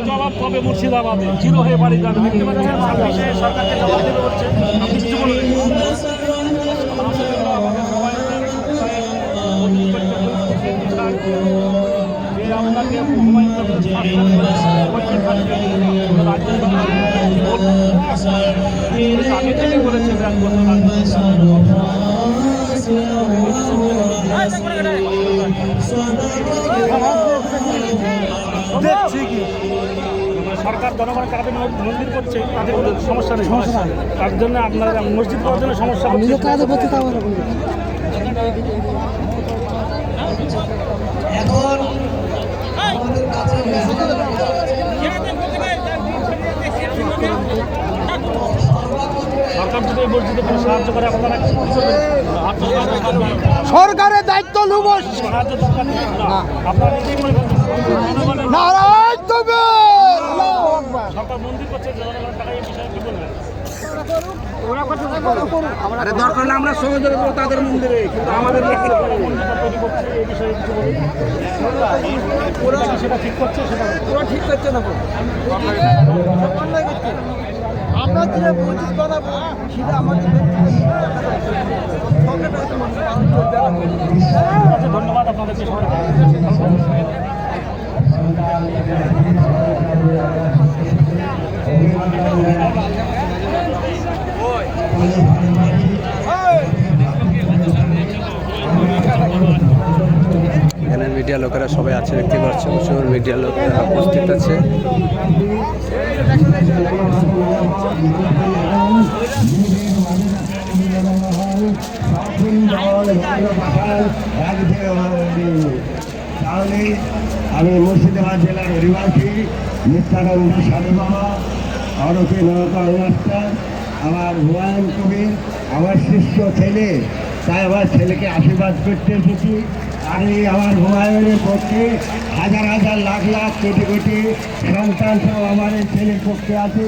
জবাব পাবে মুর্শিদাবাদে, জিরো হয়ে বাড়ি যাবে। দেখতে পাচ্ছেন ছাব্বিশে সরকারকে জবাব দেবে বলছে। আপনি কিছু বলবেন? আপনাকে হুমায়ুন আগে থেকে বলেছে সরকার জনগণের কাছে মন্দির করছে, তাদের কোনো সমস্যা নেই। তার জন্য আপনার মসজিদ করার জন্য সমস্যা এখন সরকার যদি এই মসজিদে কোনো সাহায্য করে আপনারা সরকারের দায়িত্ব নেব। সাহায্য দরকার নেই, আপনারা নিজেই মনে করেন সরকার মন্দির করছে, জনগণের টাকা এই বিষয়ে কি বলবেন? আরে দরকার হলে আমরা সহযোগিতা করবো তাদের মন্দিরে, কিন্তু আমাদের তৈরি করছে এই বিষয়ে কিছু বলুন। সেটা ঠিক করছে, সেটা ওরা ঠিক করছে না। আমরা যে মসজিদ বানাবো সেটা আমাদের ধন্যবাদ আপনাদেরকে সবাই। এখানে মিডিয়া লোকেরা সবাই আছে, দেখতে পাচ্ছ প্রচুর মিডিয়া লোকেরা উপস্থিত আছে। তাহলে আমি মুর্শিদাবাদ জেলার অধিবাসী নিত্যানন্দ সাধু বাবা অরফে নৌকা অনুষ্ঠান, আমার হুমায়ুন কবির আমার শিষ্য ছেলে, তাই আমার ছেলেকে আশীর্বাদ করতে এসেছি। আর এই আমার হুমায়ুনের পক্ষে হাজার হাজার লাখ লাখ কোটি কোটি সন্তান সব আমার এই ছেলের পক্ষে আছে।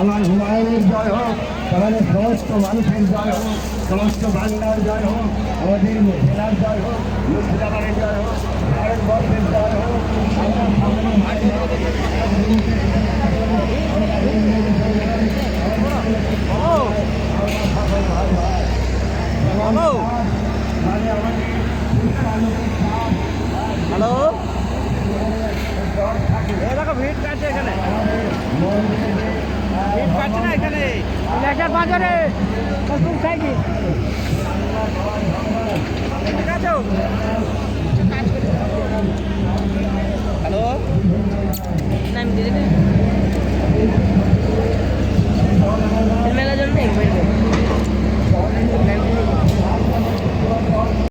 আমার হুমায়ুনের জয় হোক, তাহলে সমস্ত মানুষের জয় হোক, সমস্ত বাংলার জয় হোক, আমাদের জেলার জয় হোক, মুর্শিদাবাদের জয় হোক, ভারতবর্ষের জয় হোক। হ্যালো, দেখো ভিড় কাটছে এখানে, ভিড় কাটছে না এখানে লেখার বাজারে। হ্যালো,